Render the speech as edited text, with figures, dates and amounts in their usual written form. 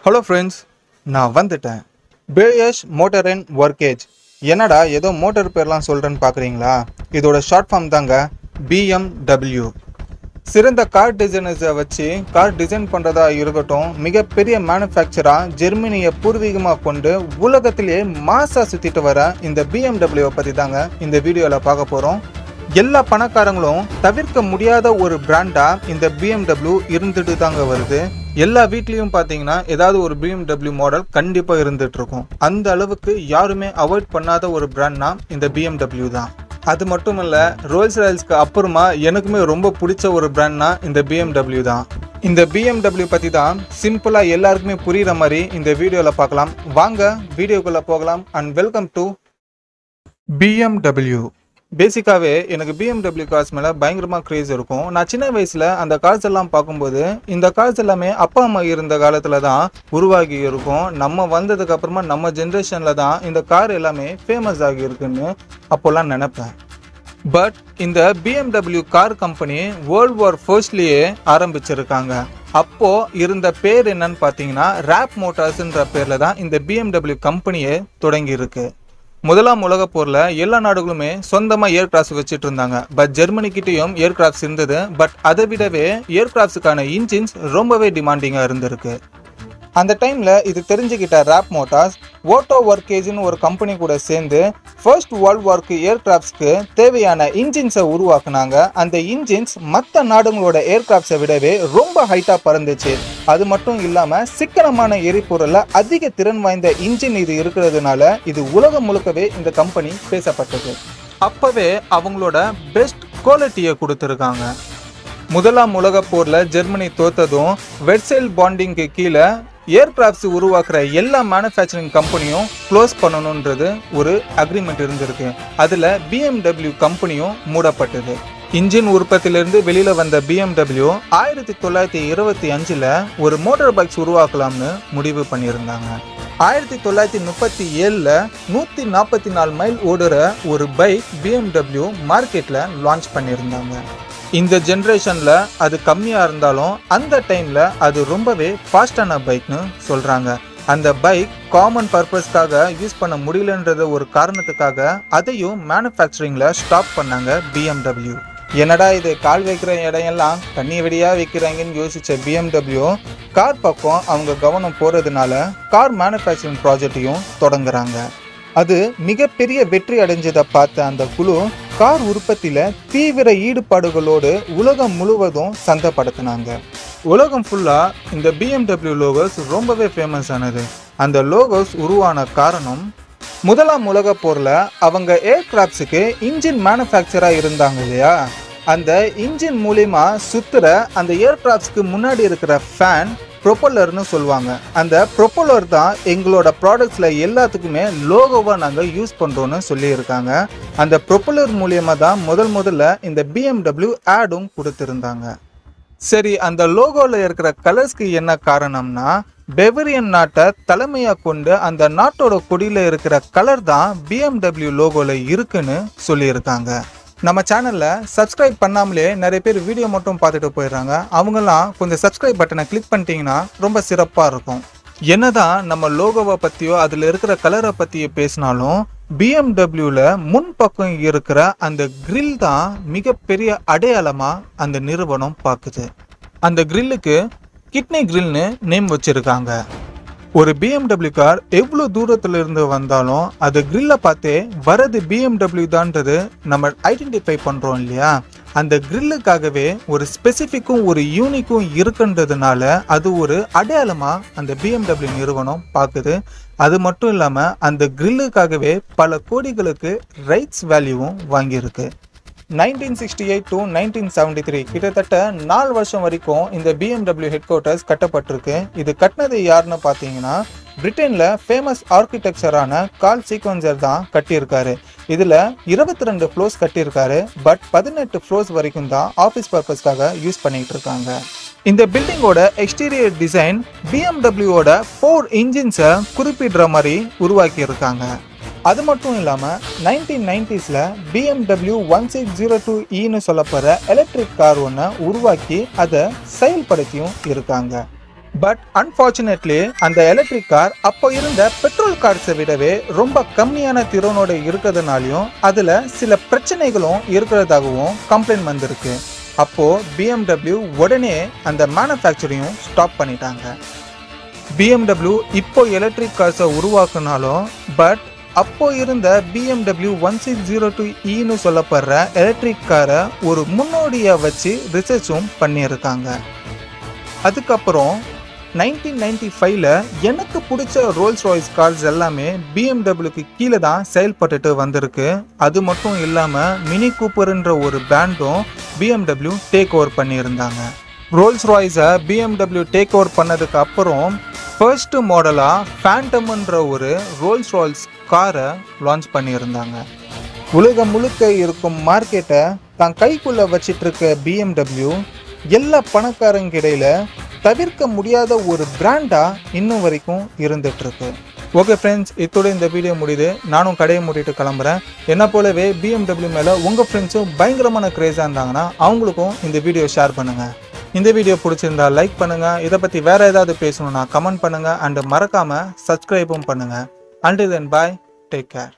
Hello friends, நான் வந்துட்டேன். பேயஸ் மோட்டர் அண்ட் ஒர்க்கேஜ். என்னடா ஏதோ மோட்டர் பேர்லாம் சொல்கிறேன்னு பார்க்குறீங்களா? இதோட ஷார்ட் ஃபார்ம் தாங்க BMW. சிறந்த கார் டிசைனர்ஸை வச்சு கார் டிசைன் பண்ணுறதா இருக்கட்டும், மிகப்பெரிய மேனுஃபேக்சராக ஜெர்மனியை பூர்வீகமாக கொண்டு உலகத்திலேயே மாசாக சுற்றிட்டு வர இந்த BMW பற்றி தாங்க இந்த வீடியோவில் பார்க்க போகிறோம். எல்லா பணக்காரங்களும் தவிர்க்க முடியாத ஒரு பிராண்டாக இந்த BMW இருந்துட்டு தாங்க வருது. எல்லா வீட்லேயும் பார்த்தீங்கன்னா ஏதாவது ஒரு BMW மாடல் கண்டிப்பாக இருந்துட்டு இருக்கும். அந்த அளவுக்கு யாருமே அவாய்ட் பண்ணாத ஒரு பிராண்ட்னா இந்த BMW தான். அது மட்டும் இல்லை, ரோல்ஸ் ராயல்ஸ்க்கு அப்புறமா எனக்குமே ரொம்ப பிடிச்ச ஒரு பிராண்ட்னா இந்த BMW தான். இந்த BMW பற்றி தான் சிம்பிளாக எல்லாருக்குமே புரிகிற மாதிரி இந்த வீடியோவில் பார்க்கலாம். வாங்க வீடியோக்குள்ளே போகலாம். And welcome to BMW. பேசிக்காகவே எனக்கு BMW கார்ஸ் மேலே பயங்கரமாக க்ரேஸ் இருக்கும். நான் சின்ன வயசில் அந்த கார்ஸ் எல்லாம் பார்க்கும்போது இந்த கார்ஸ் எல்லாமே அப்பா அம்மா இருந்த காலத்தில் தான் உருவாகி இருக்கும். நம்ம வந்ததுக்கு அப்புறமா நம்ம ஜென்ரேஷனில் தான் இந்த கார் எல்லாமே ஃபேமஸ் ஆகி இருக்குன்னு அப்போல்லாம் நினைப்பேன். பட் இந்த BMW car company world war ஃபர்ஸ்ட்லேயே ஆரம்பிச்சிருக்காங்க. அப்போ இருந்த பேர் என்னன்னு பார்த்தீங்கன்னா ராப் மோட்டார்ஸ்ன்ற பேரில் தான் இந்த BMW கம்பெனியே தொடங்கி இருக்கு. முதலாம் உலக போரில் எல்லா நாடுகளுமே சொந்தமாக ஏர்கிராஃப்ட்ஸ் வச்சுட்டு இருந்தாங்க. பட் ஜெர்மனிக்கிட்டையும் ஏர்கிராஃப்ட்ஸ் இருந்தது. பட் அதை விடவே ஏர்கிராஃப்ட்ஸுக்கான இன்ஜின்ஸ் ரொம்பவே டிமாண்டிங்காக இருந்திருக்கு. அந்த டைமில் இது தெரிஞ்சுக்கிட்ட ராப் மோட்டார்ஸ் ஓட்டோ ஒர்க்கேஜ்னு ஒரு கம்பெனி கூட சேர்ந்து ஃபர்ஸ்ட் வேர்ல்ட் வார்க்கு ஏர்கிராஃப்ட்ஸ்க்கு தேவையான இன்ஜின்ஸை உருவாக்குனாங்க. அந்த இன்ஜின்ஸ் மற்ற நாடுகளோட ஏர்கிராஃப்ட்ஸை விடவே ரொம்ப ஹைட்டாக பறந்துச்சு. அது மட்டும் இல்லாமல் சிக்கனமான எரிபொருளில் அதிக திறன் வாய்ந்த இன்ஜின் இது இருக்கிறதுனால இது உலகம் முழுக்கவே இந்த கம்பெனி பேசப்பட்டது. அப்போவே அவங்களோட பெஸ்ட் குவாலிட்டியை கொடுத்துருக்காங்க. முதலாம் உலக போரில் ஜெர்மனி தோத்ததும் வெர்சைல் பாண்டிங்க்கு கீழே ஏர்கிராஃப்ட்ஸ் உருவாக்குற எல்லா மேனுஃபேக்சரிங் கம்பெனியும் க்ளோஸ் பண்ணணுன்றது ஒரு அக்ரிமெண்ட் இருந்திருக்கு. அதில் BMW கம்பெனியும் மூடப்பட்டது. இன்ஜின் உற்பத்தியிலிருந்து வெளியில் வந்த BMW 1925 ஒரு மோட்டார் பைக்ஸ் உருவாக்கலாம்னு முடிவு பண்ணியிருந்தாங்க. 1937 144 மைல் ஓடுற ஒரு பைக் BMW மார்க்கெட்டில் லான்ச் பண்ணியிருந்தாங்க. இந்த ஜென்ரேஷனில் அது கம்மியாக இருந்தாலும் அந்த டைமில் அது ரொம்பவே ஃபாஸ்டான பைக்னு சொல்கிறாங்க. அந்த பைக் காமன் பர்பஸ்க்காக யூஸ் பண்ண முடியலன்றது ஒரு காரணத்துக்காக அதையும் மேனுஃபேக்சரிங்கில் ஸ்டாப் பண்ணாங்க BMW. என்னடா இது கால் வைக்கிற இடையெல்லாம் தண்ணி வெடியாக வைக்கிறாங்கன்னு யோசித்த BMW கார் பக்கம் அவங்க கவனம் போகிறதுனால கார் மேனுஃபேக்சரிங் ப்ராஜெக்டையும் தொடங்குறாங்க. அது மிகப்பெரிய வெற்றி அடைஞ்சதை பார்த்த அந்த குழு கார் உற்பத்தியில் தீவிர ஈடுபாடுகளோடு உலகம் முழுவதும் சந்தைப்படுத்தினாங்க. உலகம் ஃபுல்லாக இந்த BMW லோகோஸ் ரொம்பவே ஃபேமஸ் ஆனது. அந்த லோகோஸ் உருவான காரணம், முதலாம் உலக போரில் அவங்க ஏர்கிராஃப்ட்ஸுக்கு இன்ஜின் மேனுஃபேக்சராக இருந்தாங்க இல்லையா, அந்த இன்ஜின் மூலிமா சுற்றுற அந்த ஏர்கிராஃப்ட்ஸ்க்கு முன்னாடி இருக்கிற ஃபேன் ப்ரொப்பல்லர்னு சொல்லுவாங்க. அந்த ப்ரொப்பல்லர் தான் எங்களோட ப்ராடக்ட்ஸில் எல்லாத்துக்குமே லோகோவாக நாங்கள் யூஸ் பண்ணுறோன்னு சொல்லியிருக்காங்க. அந்த ப்ரொப்பல்லர் மூலியமாக தான் முதல்ல இந்த BMW ஆடும் கொடுத்துருந்தாங்க. சரி, அந்த லோகோவில் இருக்கிற கலர்ஸ்க்கு என்ன காரணம்னா, பெவரியன் நாட்டை தலைமையாக கொண்டு அந்த நாட்டோட கொடியில் இருக்கிற கலர் தான் BMW லோகோவில் இருக்குன்னு சொல்லியிருக்காங்க. நம்ம சேனலில் சப்ஸ்கிரைப் பண்ணாமலே நிறைய பேர் வீடியோ மட்டும் பார்த்துட்டு போயிடுறாங்க. அவங்கெல்லாம் கொஞ்சம் சப்ஸ்கிரைப் பட்டனை கிளிக் பண்ணிட்டீங்கன்னா ரொம்ப சிறப்பாக இருக்கும். என்னதான் நம்ம லோகோவை பற்றியோ அதில் இருக்கிற கலரை பற்றியோ பேசினாலும் BMWல முன்பக்கம் இருக்கிற அந்த கிரில் தான் மிகப்பெரிய அடையாளமாக அந்த நிறுவனம் பார்க்குது. அந்த கிரில்லுக்கு கிட்னி கிரில்னு நேம் வச்சுருக்காங்க. ஒரு BMW கார் எவ்வளோ தூரத்தில் இருந்து வந்தாலும் அது கிரில்லை பார்த்தே வரது BMW தான்றது நம்ம ஐடென்டிஃபை பண்ணுறோம் இல்லையா. அந்த கிரில்லுக்காகவே ஒரு ஸ்பெசிஃபிக்கும் ஒரு யூனிக்கும் இருக்குன்றதுனால அது ஒரு அடையாளமாக அந்த BMW நிறுவனம் பார்க்குது. அது மட்டும் இல்லாமல் அந்த கிரில்லுக்காகவே பல கோடிகளுக்கு ரைட்ஸ் வேல்யூவும் வாங்கியிருக்கு. 1968 to 1973 கிட்டத்தட்ட 4 வருஷம் வரைக்கும் இந்த BMW ஹெட் குவார்ட்டர்ஸ் கட்டப்பட்டிருக்கு. இது கட்டினது யாருன்னு பார்த்தீங்கன்னா பிரிட்டனில் ஃபேமஸ் ஆர்கிடெக்சரான கார்ல் சீக்வென்சர் தான் கட்டியிருக்காரு. இதில் 22 ஃப்ளோர்ஸ் கட்டியிருக்காரு. பட் 18 ஃப்ளோர்ஸ் வரைக்கும் தான் ஆஃபீஸ் பர்பஸ்க்காக யூஸ் பண்ணிகிட்டு இருக்காங்க. இந்த பில்டிங்கோட எக்ஸ்டீரியர் டிசைன் BMWவோட 4 இன்ஜின்ஸை குறிப்பிடுற மாதிரி உருவாக்கி இருக்காங்க. அது மட்டும் இல்லாமல் 1990s BMW 1602Eன்னு சொல்லப்படுற எலக்ட்ரிக் கார் ஒன்று உருவாக்கி அதை செயல்படுத்தியும் இருக்காங்க. பட் அன்பார்ச்சுனேட்லி அந்த எலக்ட்ரிக் கார் அப்போ இருந்த பெட்ரோல் கார்ஸை விடவே ரொம்ப கம்மியான திறனோட இருக்கிறதுனாலையும் அதுல சில பிரச்சனைகளும் இருக்கிறதாகவும் கம்ப்ளைண்ட் வந்திருக்கு. அப்போ BMW உடனே அந்த மேனுஃபேக்சரிங்கும் ஸ்டாப் பண்ணிட்டாங்க. BMW இப்போ எலக்ட்ரிக் கார்ஸை உருவாக்குனாலும் பட் அப்போ இருந்த BMW 1602E சொல்லப்படுற எலக்ட்ரிக் காரை ஒரு முன்னோடியை வச்சு ரிசர்ச்சும் பண்ணியிருக்காங்க. அதுக்கப்புறம் 1995ல எனக்கு பிடிச்ச ரோல்ஸ் ராய்ஸ் கார்ஸ் எல்லாமே BMWக்கு கீழே தான் செயல்பட்டுட்டு வந்திருக்கு. அது மட்டும் இல்லாமல் மினி கூப்பர்ன்ற ஒரு பிராண்டும் BMW டேக் ஓவர் பண்ணியிருந்தாங்க. ரோல்ஸ் ராய்ஸை BMW டேக் ஓவர் பண்ணதுக்கு அப்புறம் ஃபர்ஸ்ட் மாடலாக ஃபேண்டம்ன்ற ஒரு ரோல்ஸ் ராய்ஸ் காரை லான்ச் பண்ணியிருந்தாங்க. உலகம் முழுக்க இருக்கும் மார்க்கெட்டை தான் கைக்குள்ளே வச்சிட்டு இருக்க BMW எல்லா பணக்காரங்க இடையில தவிர்க்க முடியாத ஒரு பிராண்டா இன்னும் வரைக்கும் இருந்துட்டு இருக்கு. ஓகே ஃப்ரெண்ட்ஸ், இதோட இந்த வீடியோ முடியுது. நானும் கடையை மூடிட்டு கிளம்புறேன். என்ன போலவே BMW மேலே உங்கள் ஃப்ரெண்ட்ஸும் பயங்கரமான கிரேஸாக இருந்தாங்கன்னா அவங்களுக்கும் இந்த வீடியோ ஷேர் பண்ணுங்கள். இந்த வீடியோ பிடிச்சிருந்தா லைக் பண்ணுங்கள். இதை பற்றி வேறு ஏதாவது பேசணும்னா கமெண்ட் பண்ணுங்கள். அண்ட் மறக்காமல் சப்ஸ்கிரைபும் பண்ணுங்கள். Until then, bye. Take care.